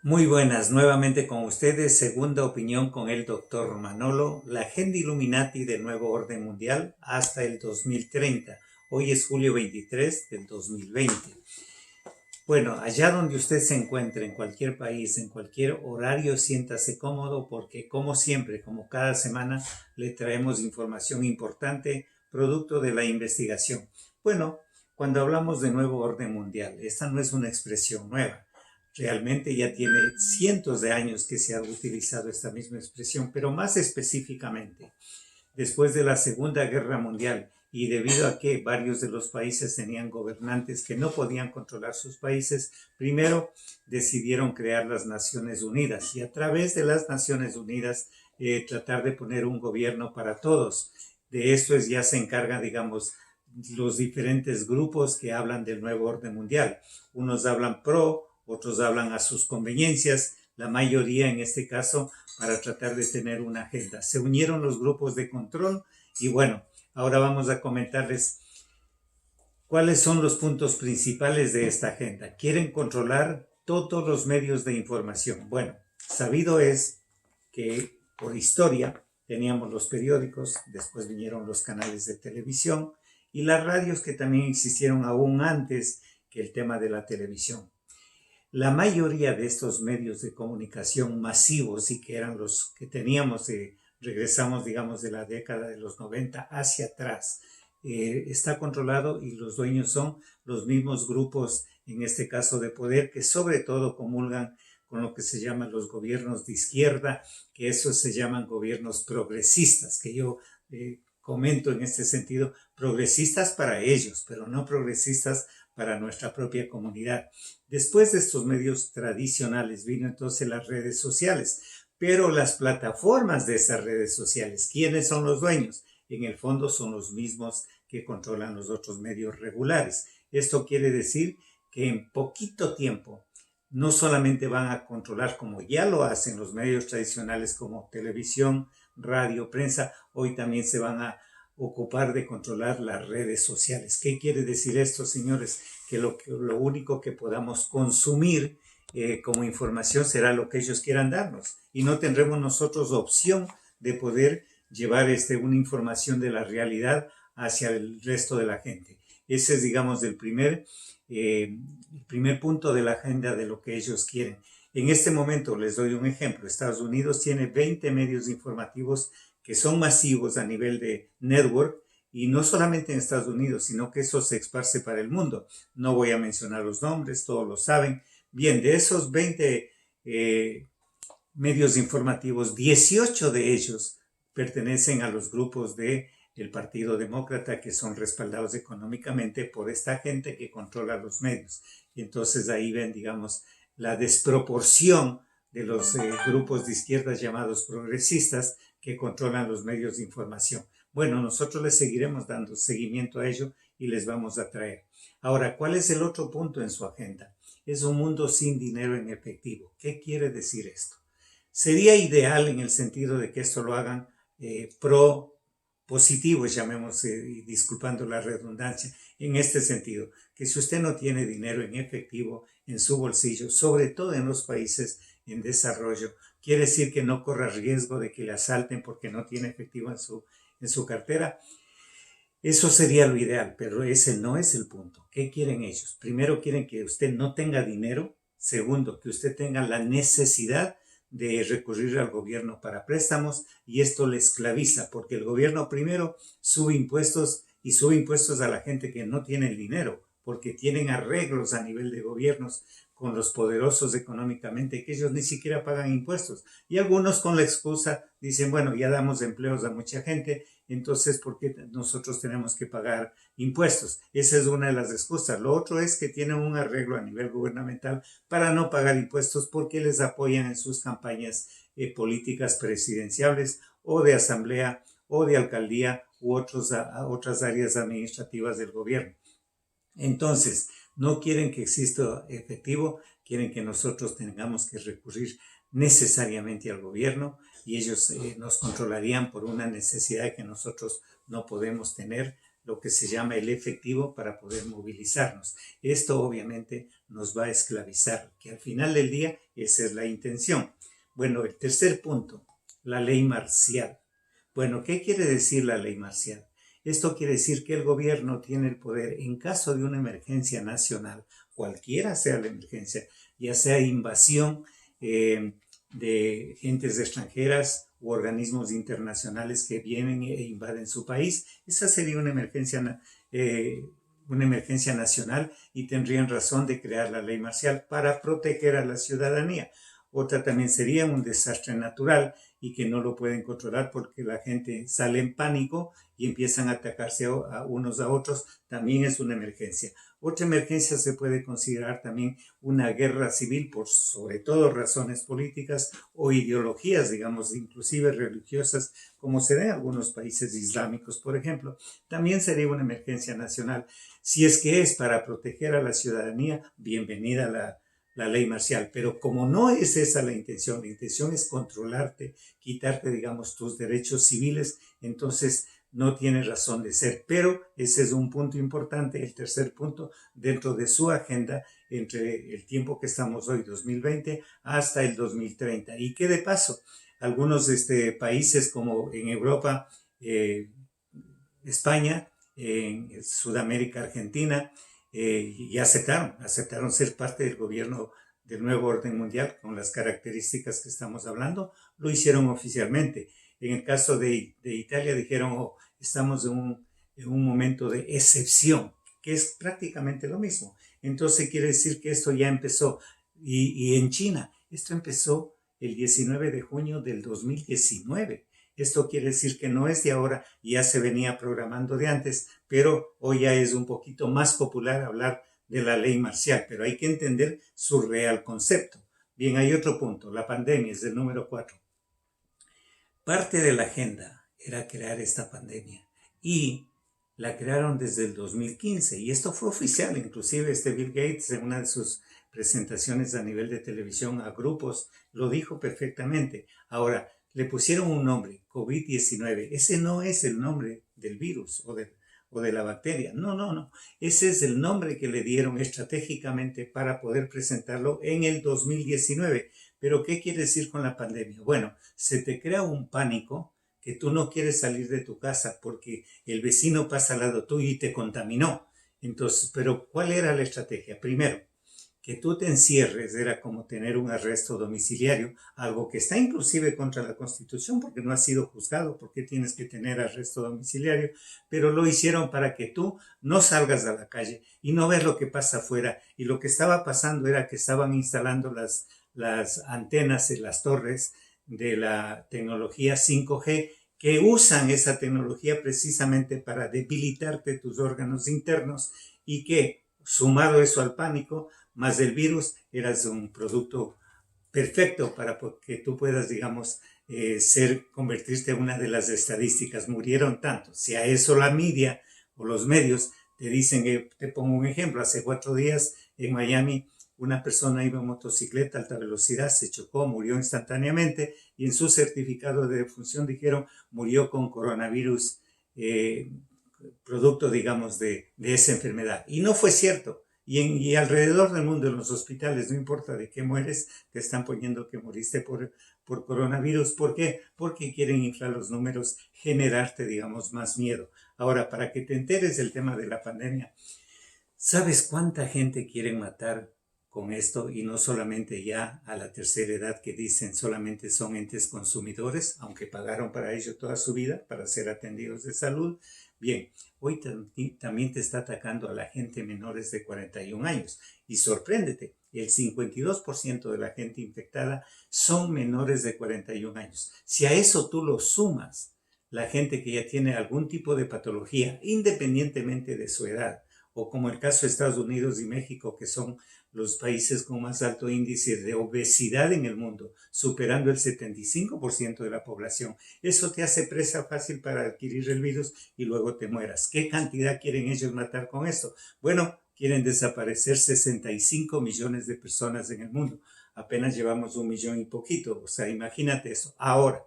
Muy buenas, nuevamente con ustedes, segunda opinión con el doctor Manolo, la agenda Illuminati del nuevo orden mundial hasta el 2030. Hoy es julio 23 del 2020. Bueno, allá donde usted se encuentre, en cualquier país, en cualquier horario, siéntase cómodo porque como siempre, como cada semana, le traemos información importante, producto de la investigación. Bueno, cuando hablamos de nuevo orden mundial, esta no es una expresión nueva. Realmente ya tiene cientos de años que se ha utilizado esta misma expresión, pero más específicamente, después de la Segunda Guerra Mundial y debido a que varios de los países tenían gobernantes que no podían controlar sus países, primero decidieron crear las Naciones Unidas y a través de las Naciones Unidas tratar de poner un gobierno para todos. De esto ya se encargan, digamos, los diferentes grupos que hablan del nuevo orden mundial. Unos hablan pro, otros hablan a sus conveniencias, la mayoría en este caso para tratar de tener una agenda. Se unieron los grupos de control y bueno, ahora vamos a comentarles cuáles son los puntos principales de esta agenda. Quieren controlar todos los medios de información. Bueno, sabido es que por historia teníamos los periódicos, después vinieron los canales de televisión y las radios que también existieron aún antes que el tema de la televisión. La mayoría de estos medios de comunicación masivos y que eran los que teníamos, regresamos digamos de la década de los 90 hacia atrás, está controlado y los dueños son los mismos grupos, en este caso de poder, que sobre todo comulgan con lo que se llaman los gobiernos de izquierda, que esos se llaman gobiernos progresistas, que yo comento en este sentido, progresistas para ellos, pero no progresistas para nuestra propia comunidad. Después de estos medios tradicionales vino entonces las redes sociales, pero las plataformas de esas redes sociales, ¿quiénes son los dueños? En el fondo son los mismos que controlan los otros medios regulares. Esto quiere decir que en poquito tiempo no solamente van a controlar como ya lo hacen los medios tradicionales como televisión, radio, prensa, hoy también se van a ocupar de controlar las redes sociales. ¿Qué quiere decir esto, señores? Que lo único que podamos consumir como información será lo que ellos quieran darnos y no tendremos nosotros opción de poder llevar una información de la realidad hacia el resto de la gente. Ese es, digamos, el primer punto de la agenda de lo que ellos quieren. En este momento les doy un ejemplo. Estados Unidos tiene 20 medios informativos que son masivos a nivel de network y no solamente en Estados Unidos, sino que eso se esparce para el mundo. No voy a mencionar los nombres, todos lo saben. Bien, de esos 20 medios informativos, 18 de ellos pertenecen a los grupos del Partido Demócrata que son respaldados económicamente por esta gente que controla los medios. Y entonces ahí ven, digamos, la desproporción de los grupos de izquierda llamados progresistas que controlan los medios de información. Bueno, nosotros les seguiremos dando seguimiento a ello y les vamos a traer. Ahora, ¿cuál es el otro punto en su agenda? Es un mundo sin dinero en efectivo. ¿Qué quiere decir esto? Sería ideal en el sentido de que esto lo hagan positivos, llamemos, disculpando la redundancia, en este sentido, que si usted no tiene dinero en efectivo en su bolsillo, sobre todo en los países en desarrollo, quiere decir que no corra riesgo de que le asalten porque no tiene efectivo en su cartera. Eso sería lo ideal, pero ese no es el punto. ¿Qué quieren ellos? Primero, quieren que usted no tenga dinero. Segundo, que usted tenga la necesidad de recurrir al gobierno para préstamos y esto le esclaviza porque el gobierno primero sube impuestos y sube impuestos a la gente que no tiene el dinero porque tienen arreglos a nivel de gobiernos con los poderosos económicamente que ellos ni siquiera pagan impuestos y algunos con la excusa dicen bueno ya damos empleos a mucha gente entonces ¿por qué nosotros tenemos que pagar impuestos? Esa es una de las excusas. Lo otro es que tienen un arreglo a nivel gubernamental para no pagar impuestos porque les apoyan en sus campañas políticas presidenciales o de asamblea o de alcaldía u otras áreas administrativas del gobierno. Entonces, no quieren que exista efectivo, quieren que nosotros tengamos que recurrir necesariamente al gobierno y ellos nos controlarían por una necesidad que nosotros no podemos tener lo que se llama el efectivo para poder movilizarnos. Esto obviamente nos va a esclavizar, que al final del día esa es la intención. Bueno, el tercer punto, la ley marcial. Bueno, ¿qué quiere decir la ley marcial? Esto quiere decir que el gobierno tiene el poder en caso de una emergencia nacional, cualquiera sea la emergencia, ya sea invasión de gentes extranjeras u organismos internacionales que vienen e invaden su país. Esa sería una emergencia nacional y tendrían razón de crear la ley marcial para proteger a la ciudadanía. Otra también sería un desastre natural y que no lo pueden controlar porque la gente sale en pánico y empiezan a atacarse a unos a otros. También es una emergencia. Otra emergencia se puede considerar también una guerra civil por sobre todo razones políticas o ideologías, digamos, inclusive religiosas, como se ve en algunos países islámicos, por ejemplo. También sería una emergencia nacional. Si es que es para proteger a la ciudadanía, bienvenida la ley marcial, pero como no es esa la intención es controlarte, quitarte, digamos, tus derechos civiles, entonces no tiene razón de ser. Pero ese es un punto importante, el tercer punto, dentro de su agenda entre el tiempo que estamos hoy, 2020, hasta el 2030. Y que de paso, algunos países como en Europa, España, en Sudamérica, Argentina, y aceptaron ser parte del gobierno del nuevo orden mundial con las características que estamos hablando, lo hicieron oficialmente. En el caso de Italia dijeron, oh, estamos en un momento de excepción, que es prácticamente lo mismo. Entonces quiere decir que esto ya empezó. Y en China, esto empezó el 19 de junio del 2019. Esto quiere decir que no es de ahora, ya se venía programando de antes, pero hoy ya es un poquito más popular hablar de la ley marcial, pero hay que entender su real concepto. Bien, hay otro punto, la pandemia es el número 4. Parte de la agenda era crear esta pandemia y la crearon desde el 2015 y esto fue oficial, inclusive Bill Gates en una de sus presentaciones a nivel de televisión a grupos lo dijo perfectamente. Ahora, le pusieron un nombre, COVID-19. Ese no es el nombre del virus o de la bacteria. No. Ese es el nombre que le dieron estratégicamente para poder presentarlo en el 2019. Pero, ¿qué quiere decir con la pandemia? Bueno, se te crea un pánico que tú no quieres salir de tu casa porque el vecino pasa al lado tuyo y te contaminó. Entonces, pero ¿cuál era la estrategia? Primero, que tú te encierres era como tener un arresto domiciliario, algo que está inclusive contra la Constitución porque no ha sido juzgado, porque tienes que tener arresto domiciliario, pero lo hicieron para que tú no salgas a la calle y no ves lo que pasa afuera. Y lo que estaba pasando era que estaban instalando las antenas en las torres de la tecnología 5G que usan esa tecnología precisamente para debilitarte tus órganos internos y que, sumado eso al pánico, más del virus, eras un producto perfecto para que tú puedas, digamos, convertirte en una de las estadísticas. Murieron tantos. Si a eso la media o los medios te dicen, te pongo un ejemplo, hace 4 días en Miami una persona iba en motocicleta a alta velocidad, se chocó, murió instantáneamente y en su certificado de defunción dijeron murió con coronavirus, producto, digamos, de esa enfermedad. Y no fue cierto. Y alrededor del mundo, en los hospitales, no importa de qué mueres, te están poniendo que moriste por coronavirus. ¿Por qué? Porque quieren inflar los números, generarte, digamos, más miedo. Ahora, para que te enteres del tema de la pandemia, ¿sabes cuánta gente quieren matar con esto? Y no solamente ya a la tercera edad que dicen solamente son entes consumidores, aunque pagaron para ello toda su vida, para ser atendidos de salud. Bien, hoy también te está atacando a la gente menores de 41 años. Y sorpréndete, el 52% de la gente infectada son menores de 41 años. Si a eso tú lo sumas, la gente que ya tiene algún tipo de patología, independientemente de su edad, o como el caso de Estados Unidos y México, que son los países con más alto índice de obesidad en el mundo, superando el 75% de la población. Eso te hace presa fácil para adquirir el virus y luego te mueras. ¿Qué cantidad quieren ellos matar con esto? Bueno, quieren desaparecer 65 millones de personas en el mundo. Apenas llevamos 1 millón y poquito. O sea, imagínate eso. Ahora,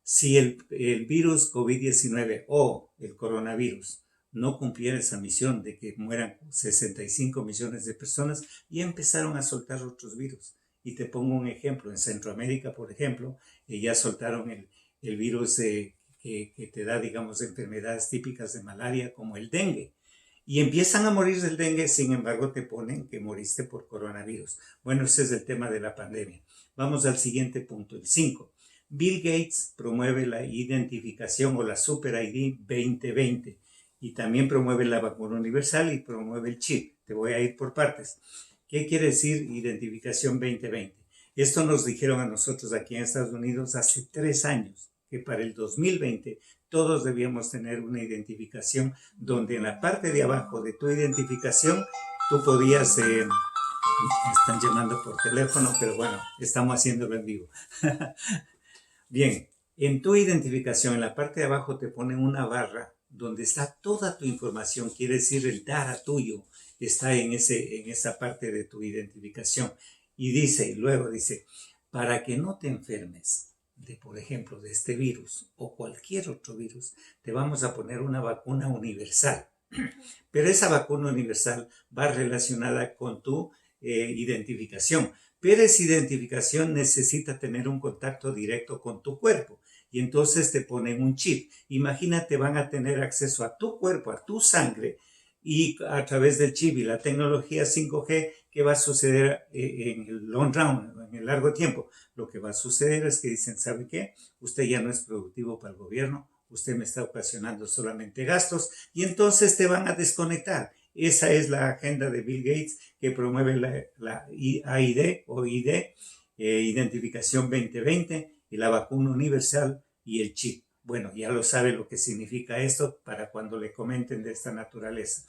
si el virus COVID-19 o el coronavirus no cumpliera esa misión de que mueran 65 millones de personas, y empezaron a soltar otros virus. Y te pongo un ejemplo, en Centroamérica, por ejemplo, ya soltaron el virus que te da, digamos, enfermedades típicas de malaria como el dengue. Y empiezan a morir del dengue, sin embargo te ponen que moriste por coronavirus. Bueno, ese es el tema de la pandemia. Vamos al siguiente punto, el 5. Bill Gates promueve la identificación o la Super ID 2020 y también promueve la vacuna universal y promueve el chip. Te voy a ir por partes. ¿Qué quiere decir identificación 2020? Esto nos dijeron a nosotros aquí en Estados Unidos hace 3 años, que para el 2020 todos debíamos tener una identificación donde en la parte de abajo de tu identificación tú podías... me están llamando por teléfono, pero bueno, estamos haciéndolo en vivo. Bien, en tu identificación, en la parte de abajo te ponen una barra donde está toda tu información, quiere decir el data tuyo está en esa parte de tu identificación. Y luego dice, para que no te enfermes de, por ejemplo, de este virus o cualquier otro virus, te vamos a poner una vacuna universal. Pero esa vacuna universal va relacionada con tu identificación. Pero esa identificación necesita tener un contacto directo con tu cuerpo. Y entonces te ponen un chip. Imagínate, van a tener acceso a tu cuerpo, a tu sangre, y a través del chip y la tecnología 5G, ¿qué va a suceder en el long run, en el largo tiempo? Lo que va a suceder es que dicen, ¿sabe qué? Usted ya no es productivo para el gobierno, usted me está ocasionando solamente gastos, y entonces te van a desconectar. Esa es la agenda de Bill Gates, que promueve la AID o ID, Identificación 2020, y la vacuna universal y el chip. Bueno, ya lo sabe lo que significa esto para cuando le comenten de esta naturaleza.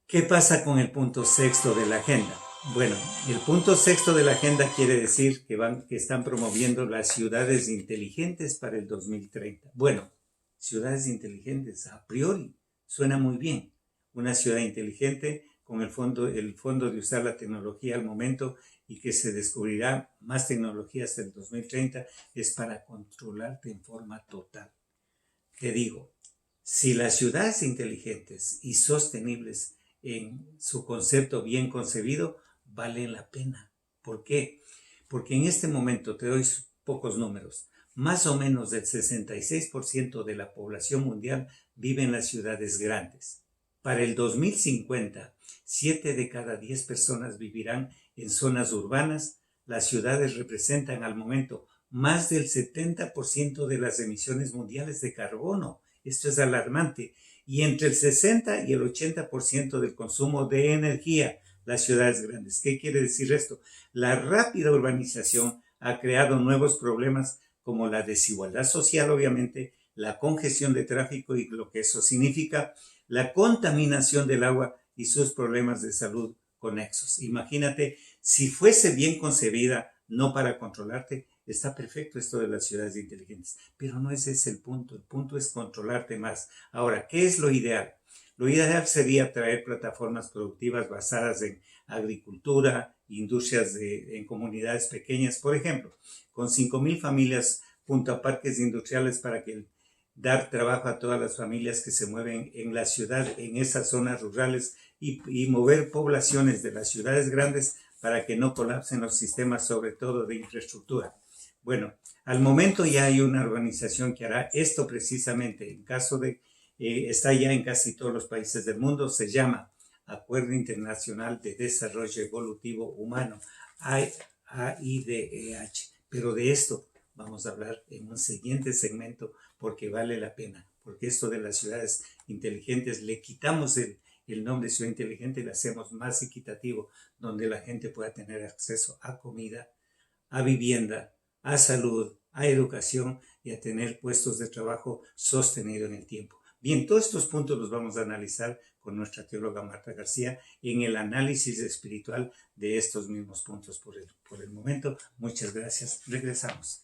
¿Qué pasa con el punto 6 de la agenda? Bueno, el punto 6 de la agenda quiere decir que están promoviendo las ciudades inteligentes para el 2030. Bueno, ciudades inteligentes, a priori, suena muy bien. Una ciudad inteligente con el fondo de usar la tecnología al momento, y que se descubrirá más tecnología hasta el 2030, es para controlarte en forma total. Te digo, si las ciudades inteligentes y sostenibles en su concepto bien concebido valen la pena. ¿Por qué? Porque en este momento, te doy pocos números, más o menos del 66% de la población mundial vive en las ciudades grandes. Para el 2050, 7 de cada 10 personas vivirán en zonas urbanas. Las ciudades representan al momento más del 70% de las emisiones mundiales de carbono. Esto es alarmante. Y entre el 60 y el 80% del consumo de energía, las ciudades grandes. ¿Qué quiere decir esto? La rápida urbanización ha creado nuevos problemas como la desigualdad social, obviamente, la congestión de tráfico y lo que eso significa, la contaminación del agua y sus problemas de salud conexos. Imagínate, si fuese bien concebida, no para controlarte, está perfecto esto de las ciudades inteligentes, pero no ese es el punto es controlarte más. Ahora, ¿qué es lo ideal? Lo ideal sería traer plataformas productivas basadas en agricultura, industrias en comunidades pequeñas, por ejemplo, con 5,000 familias junto a parques industriales para dar trabajo a todas las familias que se mueven en la ciudad, en esas zonas rurales, y mover poblaciones de las ciudades grandes para que no colapsen los sistemas, sobre todo de infraestructura. Bueno, al momento ya hay una organización que hará esto precisamente. En caso de, está ya en casi todos los países del mundo, se llama Acuerdo Internacional de Desarrollo Evolutivo Humano, AIDEH. Pero de esto vamos a hablar en un siguiente segmento, porque vale la pena, porque esto de las ciudades inteligentes, le quitamos el nombre ciudad inteligente y lo hacemos más equitativo, donde la gente pueda tener acceso a comida, a vivienda, a salud, a educación y a tener puestos de trabajo sostenido en el tiempo. Bien, todos estos puntos los vamos a analizar con nuestra teóloga Marta García en el análisis espiritual de estos mismos puntos por el momento. Muchas gracias. Regresamos.